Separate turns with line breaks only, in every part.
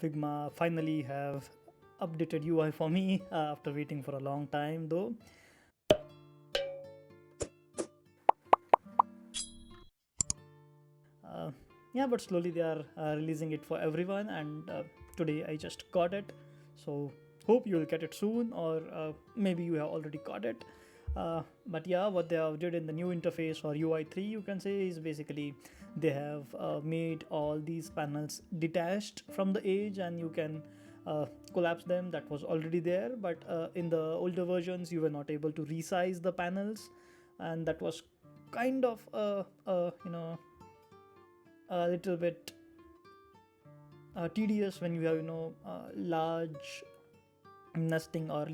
Figma finally have updated UI for me after waiting for a long time though. Uh, yeah, but slowly they are releasing it for everyone, and today I just got it. So hope you will get it soon, or maybe you have already got it. But yeah, what they have did in the new interface or UI 3, you can say, is basically they have made all these panels detached from the edge, and you can collapse them. That was already there, but in the older versions, you were not able to resize the panels, and that was kind of a little bit tedious when you have large nesting, or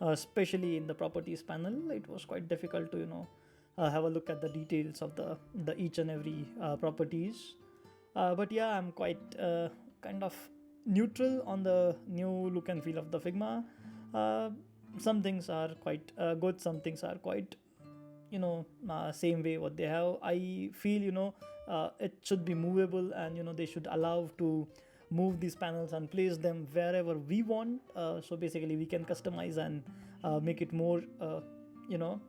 especially in the properties panel. It was quite difficult to have a look at the details of the each and every properties. But yeah, I'm quite kind of neutral on the new look and feel of the Figma. uh, some things are quite good, some things are quite same way what they have. I feel it should be movable, and they should allow to move these panels and place them wherever we want. So basically we can customize and make it more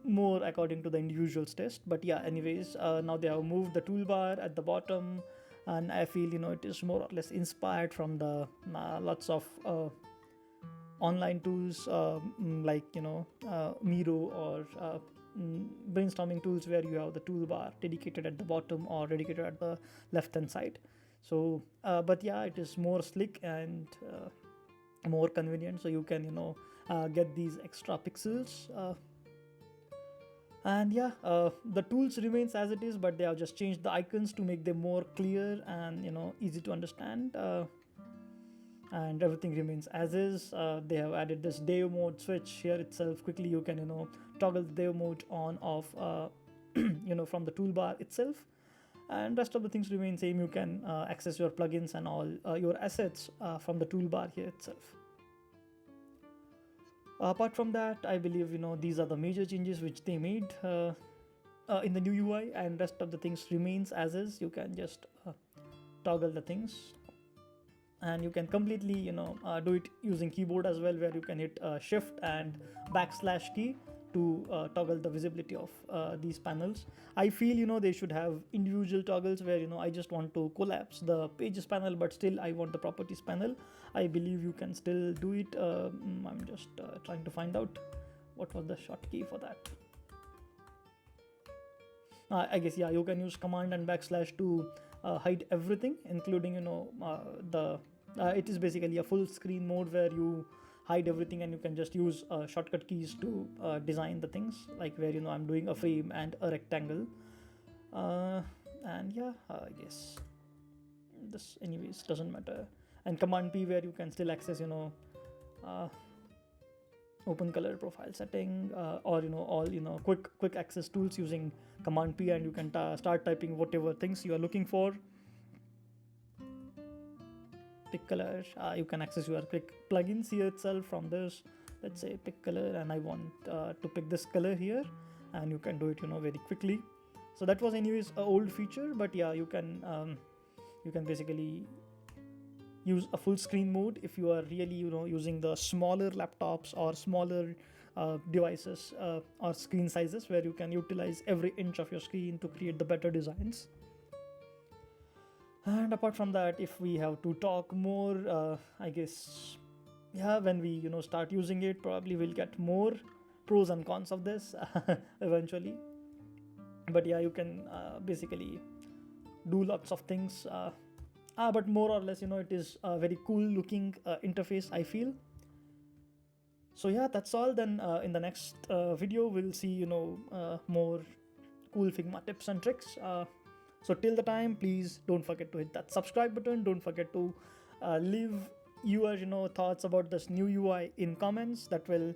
more according to the individual's taste. But yeah, anyways, now they have moved the toolbar at the bottom, and I feel it is more or less inspired from the lots of online tools, like Miro, or brainstorming tools where you have the toolbar dedicated at the bottom or dedicated at the left hand side. So but yeah, it is more slick and more convenient, so you can get these extra pixels. And yeah, the tools remains as it is, but they have just changed the icons to make them more clear and easy to understand. And everything remains as is. They have added this dev mode switch here itself. Quickly you can toggle the dev mode on off from the toolbar itself, and rest of the things remain same. You can access your plugins and all your assets from the toolbar here itself. Apart from that, I believe these are the major changes which they made in the new UI, and rest of the things remains as is. You can just toggle the things, and you can completely do it using keyboard as well, where you can hit shift and backslash key to toggle the visibility of these panels. I feel they should have individual toggles where I just want to collapse the pages panel, but still I want the properties panel. I believe you can still do it. I'm just trying to find out what was the hotkey for that. I guess, yeah, you can use command and backslash to hide everything, including the it is basically a full screen mode where you hide everything, and you can just use shortcut keys to design the things, like where I'm doing a frame and a rectangle. And yeah, I guess this anyways doesn't matter. And command P, where you can still access open color profile setting, or all quick access tools using command P, and you can start typing whatever things you are looking for. Pick color, you can access your quick plugins here itself from this. Let's say pick color, and I want to pick this color here, and you can do it very quickly. So that was anyways an old feature, but yeah, you can basically use a full screen mode if you are really using the smaller laptops or smaller devices or screen sizes, where you can utilize every inch of your screen to create the better designs. And apart from that, if we have to talk more, I guess, yeah, when we start using it, probably we'll get more pros and cons of this eventually. But yeah, you can basically do lots of things, but more or less it is a very cool looking interface, I feel. So yeah, that's all then. In the next video we'll see more cool Figma tips and tricks. So till the time, please don't forget to hit that subscribe button. Don't forget to leave your thoughts about this new UI in comments. That will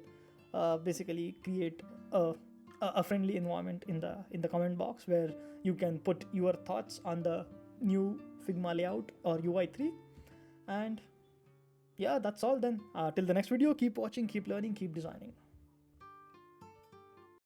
basically create a friendly environment in the comment box, where you can put your thoughts on the new Figma layout or UI 3. And yeah, that's all then. Till the next video, keep watching, keep learning, keep designing.